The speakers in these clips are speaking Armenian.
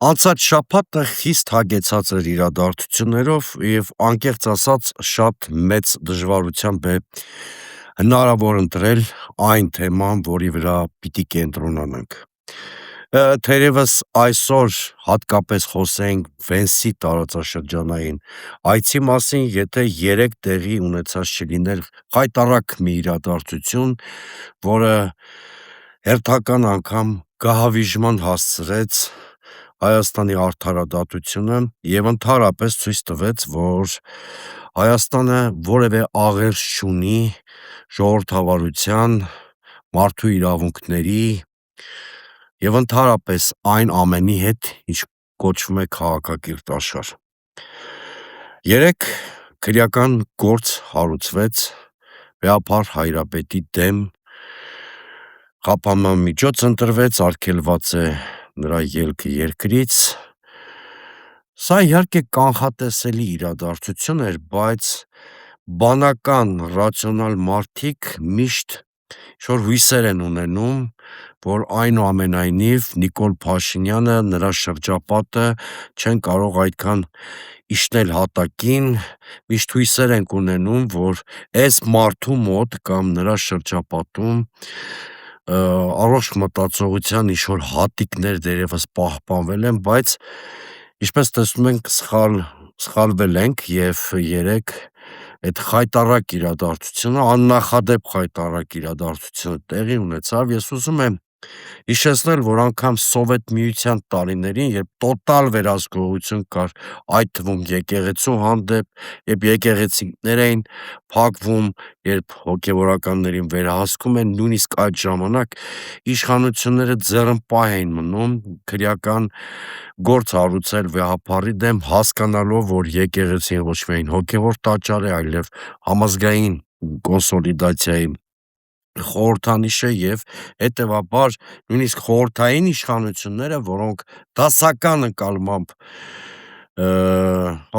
Անցած շաբաթը խիստ հագեցած էր իրադարձություններով և անկեղծ ասած շատ մեծ դժվարությամբ է հնարավոր ընտրել այն թեման, որի վրա պիտի կենտրոնանանք: Թերևս այսօր հատկապես խոսենք Վենսի տարածաշրջանային այցի մասին, եթե երեկ տեղի ունեցած չլիներ խայտառակ մի իրադարձություն, որը հերթական անգամ գահավիժման հասցրեց Հայաստանի արդարադատությունը և ընդհանրապես ցույց տվեց, որ Հայաստանը որևէ աղերս չունի ժողովրդավարության, մարդու իրավունքների և ընդհանրապես այն ամենի հետ, ինչ կոչվում է քաղաքակիրթ աշխարհ: Երեկ քրեական գործ հարուցվեց Վեհափառ Հայրապետի դեմ, խափանման միջոց ընտրվեց, արգելված է նրա ելքը երկրից: Սա իհարկե կանխատեսելի իրադարձություն էր, բայց բանական, ռացիոնալ մարդիկ միշտ ինչ-որ հույսեր են ունենում, որ այնուամենայնիվ Նիկոլ Փաշինյանը, նրա շրջապատը չեն կարող այդքան իջնել հատակին, միշտ հույսեր ենք ունենում, որ էս մարդու մոտ կամ նրա շրջապատում առողջ մտածողության ինչ-որ հատիկներ դեռևս պահպանվել են, բայց ինչպես տեսնում ենք սխալվել ենք և երեկ այդ խայտառակ իրադարձությունը, աննախադեպ խայտառակ իրադարձությունը տեղի ունեցավ: Ես ուզում եմ հիշեցնել, որ անգամ Սովետ Միության տարիներին, երբ տոտալ վերահսկողություն կար, այդ թվում եկեղեցու հանդեպ, երբ եկեղեցիներ էին փակվում, երբ հոգևորականներին վերահսկում էին, նույնիսկ այդ ժամանակ իշխանությունները ձեռնպահ էին մնում քրեական գործ հարուցել Վեհափառի դեմ, հասկանալով, որ եկեղեցին ոչ միայն հոգևոր տաճար է, այլև համազգային կոնսոլիդացիայի խորհրդանիշ է և հետևաբար նույնիսկ խորհրդային իշխանությունները, որոնք դասական ընկալմամբ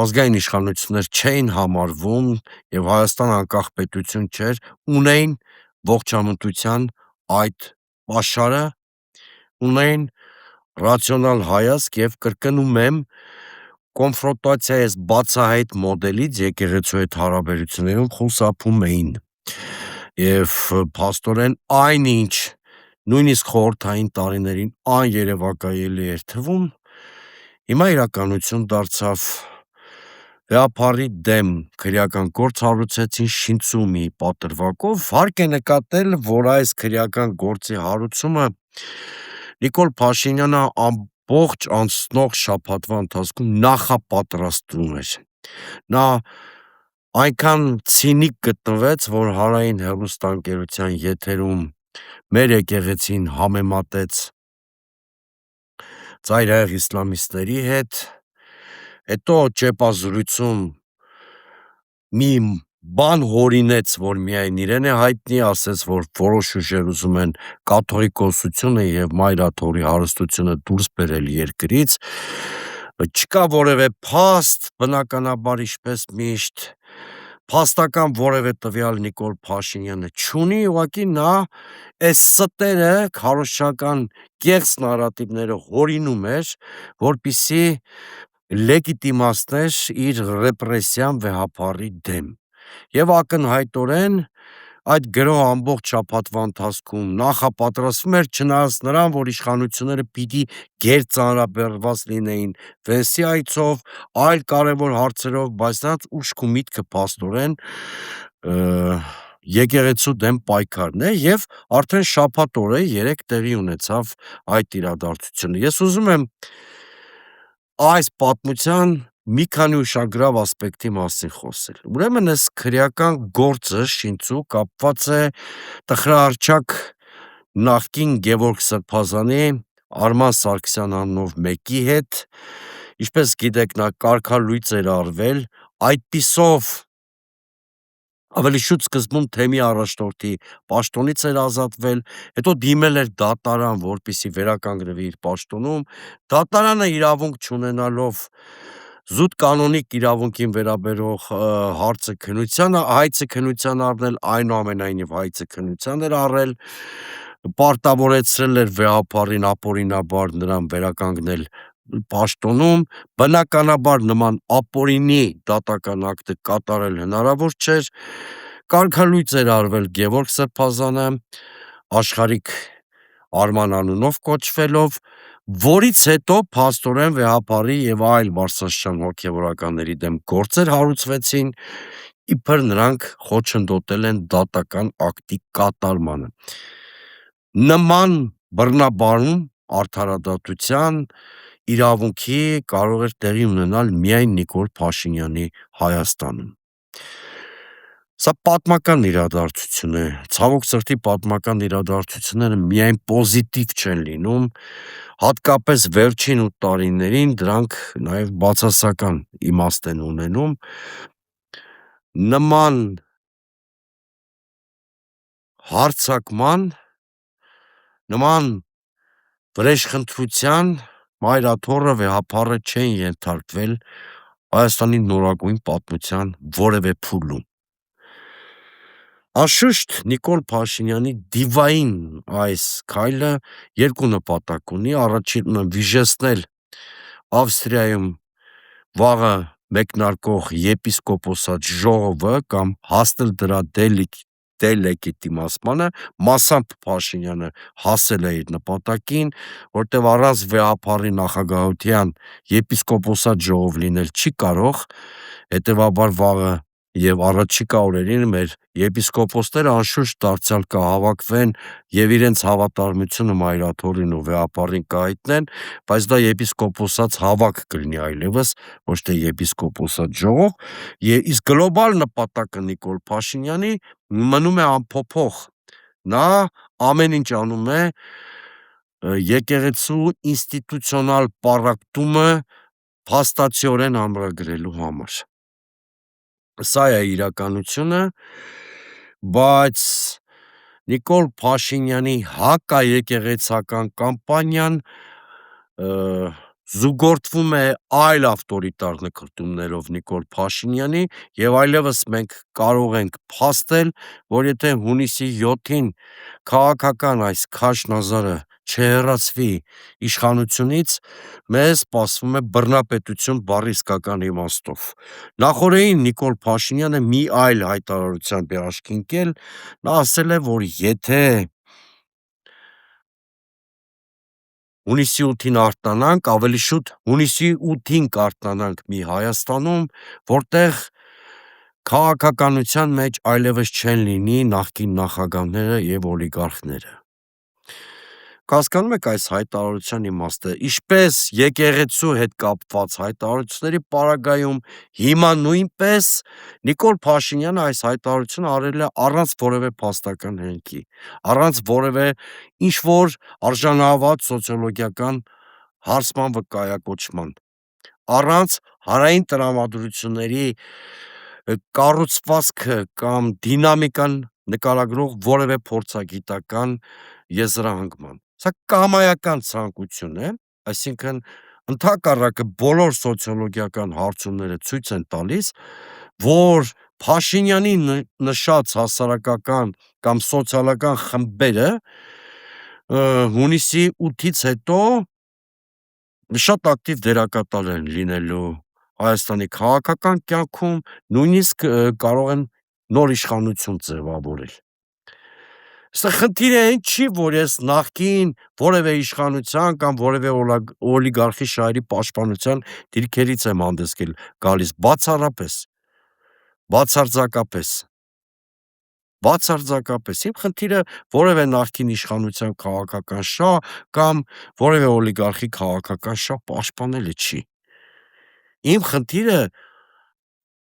ազգային իշխանություններ չէին համարվում և Հայաստանը անկախ պետություն չէր, ունեին ողջամտության այդ պաշարը, ունեին ռացիոնալ հայացք և կրկնում եմ, կոնֆրոնտացիայի այս բացահայտ մոդելից եկեղեցու հետ հարաբերություններում խուսափում էին և փաստորեն այնինչ նույնիսկ խորհրդային տարիներին աներևակայելի էր թվում, հիմա իրականություն դարձավ: Վեհափառի դեմ քրեական գործ հարուցեցին շինծումի պատրվակով: Հարկ է նկատել, որ այս քրեական գործի հարուցումը Նիկոլ Փաշինյանը ամբողջ անցնող շաբաթվա ընթացքում նախապատրաստում էր: Նա այնքան ցինիկ գտնվեց, որ հանրային հեռուստաընկերության եթերում մեր եկեղեցին համեմատեց ծայրահեղ իսլամիստների հետ, հետո ճեպազրույցում մի բան հորինեց, որ միայն իրեն է հայտնի, ասեց, որ որոշ ուժեր ուզում են կաթողիկոսությունը և Մայր Աթոռի հարստությունը դուրս բերել երկրից, չկա որևէ փաստ, բնականաբար ինչպես միշտ, փաստական որևէ տվյալ Նիկոլ Փաշինյանը չունի, ուղղակի նա այս ստերը, քարոզչական կեղծ նարատիվները հորինում էր, որպեսզի լեգիտիմացներ իր ռեպրեսիան Վեհափառի դեմ և ակնհայտորեն այդ գրոհը ամբողջ շաբաթվա ընթացքում նախապատրաստվում էր, չնայած նրան, որ իշխանությունները պիտի գերծանրաբեռնված լինեին Վենսի այցով, այլ կարևոր հարցերով, բայց նրանց ուշք ու միտքը փաստորեն եկեղեցու դեմ պայքարն է և արդեն շաբաթ օրը երեկ տեղի ունեցավ այդ իրադարձությունը: Ես ուզում եմ այս պատմության մի քանի ուշագրավ ասպեկտի մասին խոսել: Ուրեմն այս քրեական գործը շինծու կապված է տխրահռչակ նախկին Գևորգ Սրբազանի Արման Սարգսյան անունով մեկի հետ, ինչպես գիտեք, նա կարգալույծ էր արվել, այդպիսով ավելի շուտ սկզբում թեմի առաջնորդի պաշտոնից էր ազատվել, հետո դիմել էր դատարան, որպեսզի վերականգնվի իր պաշտոնում, դատարանը իրավունք չունենալով զուտ կանոնիկ իրավունքին վերաբերող հարցը հայցը քննության առնել, այնուամենայնիվ հայցը քննության էր առել, պարտավորեցրել էր Վեհափառին ապօրինաբար նրան վերականգնել պաշտոնում, բնականաբար նման ապօրինի դատական ակտը կատարել հնարավոր չէր, կարգալույծ էր արվել Գևորգ Սրբազանը, Աշխարհիկ Արման անունով կոչվելով, որից հետո փաստորեն վեհապարի եւ այլ բարձրաստիճան հոգևորականների դեմ գործեր հարուցվեցին, իբր նրանք խոչընդոտել են դատական ակտի կատարմանը։ Նման բռնաբարում արդարադատության իրավունքի կարող էր տեղի ունենալ միայն Նիկոլ Փաշինյանի Հայաստանում։ Սա պատմական իրադարձություն է, ցավոք սրտի պատմական իրադարձությունները միայն պոզիտիվ չեն լինում, հատկապես վերջին 8 տարիներին դրանք նաև բացասական իմաստ են ունենում։ Նման հարձակման, նման վրեժխնդրության մայրաթոռը վեհապարը չեն ենթարկվել Հայաստանի նորագույն պատմության որևէ փուլում։ Անշուշտ Նիկոլ Փաշինյանի դիվային այս քայլը երկու նպատակ ունի, առաջինը վիժեցնել Ավստրիայում վաղը մեկնարկող եպիսկոպոսատ ժողովը կամ հասնել դրա դելեգիտիմացմանը, մասամբ Փաշինյանը հասել է իր նպատակին, որտեղ առանց վեհապարի նախագահության եպիսկոպոսատ ժողով լինել չի կարող, հետևաբար վաղը եւ առաջիկա օրերին մեր եպիսկոպոսները անշուշտ դարձյալ կհավաքվեն եւ իրենց հավատարմությունը մայրաթոռին ու վեհապարին կհայտնեն, բայց դա եպիսկոպոսած հավաք կլինի այլևս, ոչ թե եպիսկոպոսատ ժողով, իսկ գլոբալ նպատակը Նիկոլ Փաշինյանի մնում է անփոփոխ։ Նա ամեն ինչ անում է եկեղեցու ինստիտուցիոնալ պառակտումը փաստացիորեն ամրագրելու համար։ Սա է իրականությունը, բայց Նիկոլ Փաշինյանի հակաեկեղեցական կամպանիան զուգորդվում է այլ ավտորիտար նկրտումներով Նիկոլ Փաշինյանի եւ այլևս մենք կարող ենք փաստել, որ եթե հունիսի 7-ին քաղաքական այս քաշնազարը չհեռացվի իշխանությունից, մեզ սպասվում է բռնապետություն բառի իսկական իմաստով։ Նախորդին Նիկոլ Փաշինյանը մի այլ հայտարարությամբ է աչքի ընկել, նա ասել է, որ եթե հունիսի 8-ին արթնանանք, ավելի շուտ հունիսի 8-ին կարթնանանք մի Հայաստանում, որտեղ քաղաքականության մեջ այլևս չեն լինի նախկին նախագահները եւ օլիգարխները։ Հասկանում եք այս հայտարարության իմաստը, ինչպես եկեղեցու հետ կապված հայտարարությունների պարագայում հիմա նույնպես Նիկոլ Փաշինյանը այս հայտարարությունը արել է առանց որևէ փաստական հենքի, առանց որևէ ինչ-որ արժանահավատ սոցիոլոգիական հարցման վկայակոչման, առանց հանրային տրամադրությունների կառուցվածքը կամ դինամիկան նկարագրող որևէ փորձագիտական եզրահանգման։ Սա կամայական ցանկություն է, այսինքն ընդհակառակը բոլոր սոցիոլոգիական հարցումները ցույց են տալիս, որ Փաշինյանի նշած հասարակական կամ սոցիալական խմբերը հունիսի 8-ից հետո շատ ակտիվ դերակատար են լինելու Հայաստանի քաղաքական կյանքում, նույնիսկ կարող են նոր իշխանություն ձևավորել։ Այստեղ խնդիրը այն չի, որ ես նախկին որևէ իշխանության կամ որևէ օլիգարխի շահերի պաշտպանության դիրքերից եմ հանդես գալիս, բացարձակապես։ Իմ խնդիրը որևէ նախկին իշխանության քաղաքական շահ կամ որևէ օլիգարխի քաղաքական շահ պաշտպանելը չի։ Իմ խնդիրը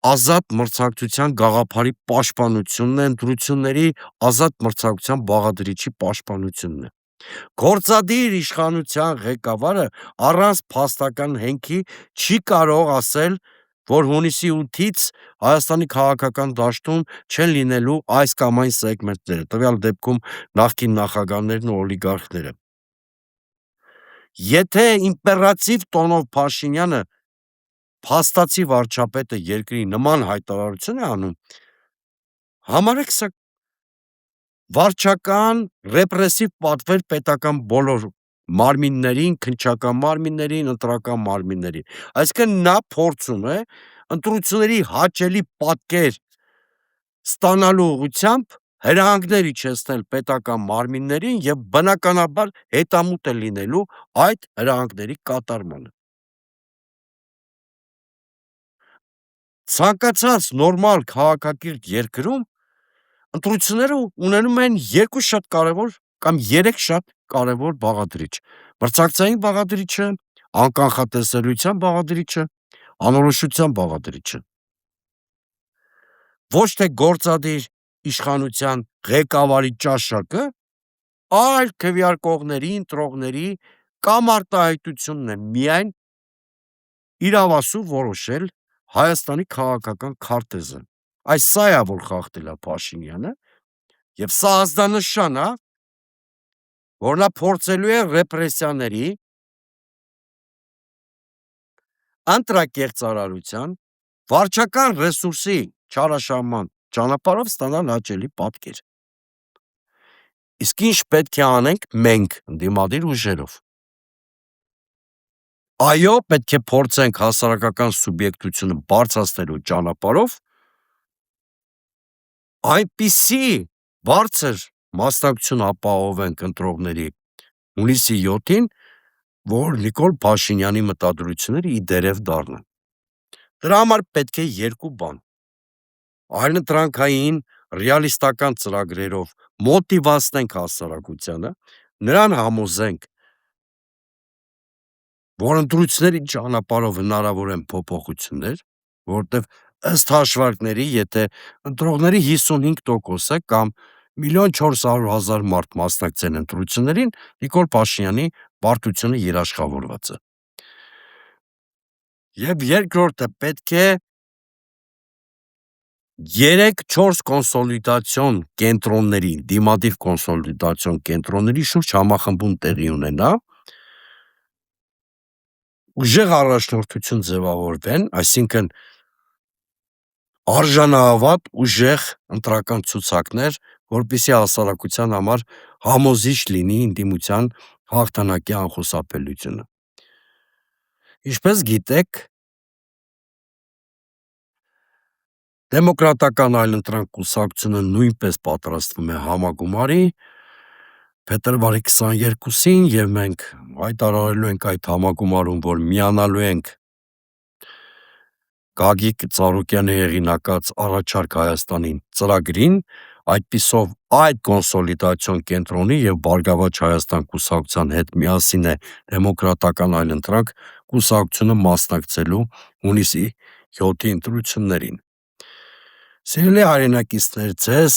ազատ մրցակցության գաղափարի պաշտպանությունն է, ընտրությունների ազատ մրցակցության բաղադրիչի պաշտպանությունն է։ Գործադիր իշխանության ղեկավարը առանց փաստական հենքի չի կարող ասել, որ հունիսի 8-ից Հայաստանի քաղաքական դաշտում չեն լինելու այս կամ այն սեգմենտները, տվյալ դեպքում նախկին նախագահներն ու օլիգարխները։ Եթե իմպերատիվ տոնով Փաշինյանը փաստացի վարչապետը երկրի նման հայտարարություն է անում, համարեք սա վարչական ռեպրեսիվ պատվեր պետական բոլոր մարմիններին, քննչական մարմիններին, ընտրական մարմիններին։ Այսինքն նա փորձում է ընտրությունների հաճելի պատկեր ստանալու ուղղությամբ հրահանգներ իջեցնել պետական մարմիններին եւ բնականաբար հետամուտ է լինելու այդ հրահանգների կատարմանը։ Ցանկացած նորմալ քաղաքակիրթ երկրում ընտրությունները ունենում են երկու շատ կարևոր կամ երեք շատ կարևոր բաղադրիչ. մրցակցային բաղադրիչը, անկանխատեսելիության բաղադրիչը, անորոշության բաղադրիչը։ Ոչ թե գործադիր իշխանության ղեկավարի ճաշակը, այլ քվեարկողների, ընտրողների կամ արտահայտությունն է միայն իրավասու որոշել Հայաստանի քաղաքական քարտեզը։ Այս սա է, որ խախտել է Փաշինյանը, եւ սա ազդանշան է, որ նա փորձելու է ռեպրեսիաների, ընտրակեղծարարության, վարչական ռեսուրսի չարաշահման ճանապարհով ստանալ հաճելի պատկեր։ Իսկ ինչ պետք է անենք մենք ընդդիմադիր ուժերով։ Այո, պետք է փորձենք հասարակական սուբյեկտությունը բարձրացնելու ճանապարհով այնպիսի բարձր մասնակցություն ապահովենք ընտրողների հունիսի 7-ին, որ Նիկոլ Փաշինյանի մտադրությունները ի դերև դառնան։ Դրա համար պետք է երկու բան. այլընտրանքային ռեալիստական ծրագրերով մոտիվացնենք հասարակությանը, նրան համոզենք, որ ընտրությունների ճանապարհով հնարավոր են փոփոխություններ, որտեղ ըստ հաշվարկների, եթե ընտրողների 55%-ը կամ 1.4 միլիոն մարդ մասնակցեն ընտրություններին, Նիկոլ Փաշինյանի պարտությունը երաշխավորված է։ Եվ երկրորդը պետք է 3-4 կոնսոլիդացիոն կենտրոնների, դիմադիր կոնսոլիդացիոն կենտրոնների շուրջ համախմբում տեղի ունենա, ուժեղ առաջնորդություն ձևավորվեն, այսինքն արժանահավատ ուժեղ ընտրական ցուցակներ, որպեսզի հասարակության համար համոզիչ լինի ընդդիմության հաղթանակի անխուսափելիությունը։ Ինչպես գիտեք, Դեմոկրատական այլընտրանք կուսակցությունը նույնպես պատրաստվում է համագումարի փետրվարի 22-ին եւ մենք հայտարարելու ենք այդ համագումարում, որ միանալու ենք Գագիկ Ծառուկյանի հեղինակած «Առաջարկ Հայաստանին» ծրագրին, այդպիսով այդ կոնսոլիդացիոն կենտրոնի եւ «Բարգավաճ Հայաստան» կուսակցության հետ միասին է Դեմոկրատական այլընտրանք կուսակցությունը մասնակցելու հունիսի 7-ի ընտրություններին։ Սիրելի հայրենակիցներ, ձեզ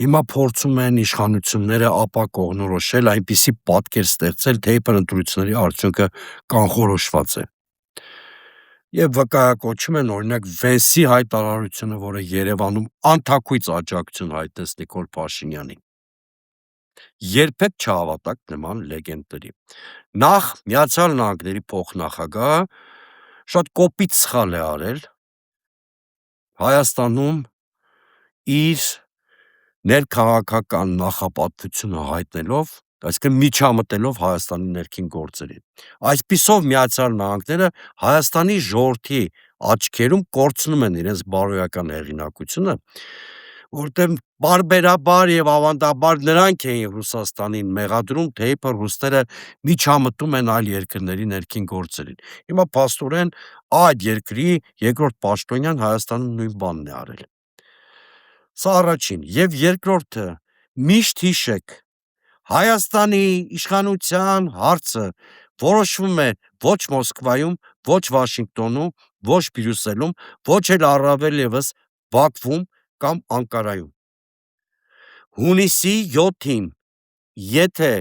հիմա փորձում են իշխանությունները ապակողնորոշել, այնպիսի պատկեր ստեղծել, թե իբր ընտրությունների արդյունքը կանխորոշված է։ Եվ վկայակոչում են օրինակ Վենսի հայտարարությունը, որը Երևանում անթաքույց աջակցություն հայտնեց Նիկոլ Փաշինյանին։ Երբեք չհավատաք նման լեգենդների։ Նախ Միացյալ Նահանգների փոխնախագահը շատ կոպիտ սխալ է արել Հայաստանում իր ներքաղաքական նախապատվությունը հայտնելով, այսինքն միջամտելով Հայաստանի ներքին գործերի։ Այսպիսով Միացյալ Նահանգները Հայաստանի ժողովրդի աչքերում կորցնում են իրենց բարոյական հեղինակությունը, որտեղ պարբերաբար եւ ավանդաբար նրանք էին Ռուսաստանին մեղադրում, թե իբր ռուսները միջամտում են այլ երկրների ներքին գործերին։ Հիմա փաստորեն այդ երկրի երկրորդ պաշտոնյան Հայաստանում նույն բանն է արել։ Սա առաջին, եւ երկրորդը, միշտ հիշեք, Հայաստանի իշխանության հարցը որոշվում է ոչ Մոսկվայում, ոչ Վաշինգտոնում, ոչ Բրյուսելում, ոչ էլ առավել ևս Բաքվում կամ Անկարայում։ Հունիսի 7-ին, եթե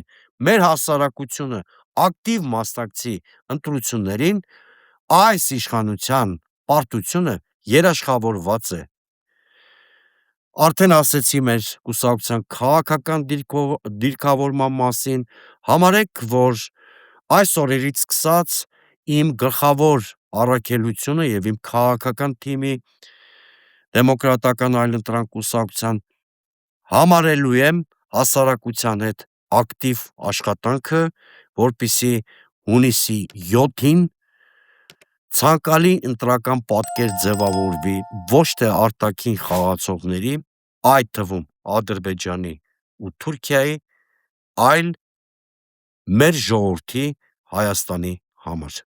մեր հասարակությունը ակտիվ մասնակցի ընտրություններին, այս իշխանության պարտությունը երաշխավորված է։ Արդեն ասեցի մեր կուսակցության քաղաքական դիրքավորման մասին, համարեք, որ այս օրերից սկսած իմ գլխավոր առաքելությունը եւ իմ քաղաքական թիմի Դեմոկրատական այլընտրանք կուսակցության համարելու եմ հասարակության հետ ակտիվ աշխատանքը, որպեսզի հունիսի 7-ին ցանկալի ընտրական պատկեր ձևավորվի ոչ թե արտաքին խաղացողների, այդ թվում Ադրբեջանի ու Թուրքիայի, այլ մեր ժողովրդի Հայաստանի համար։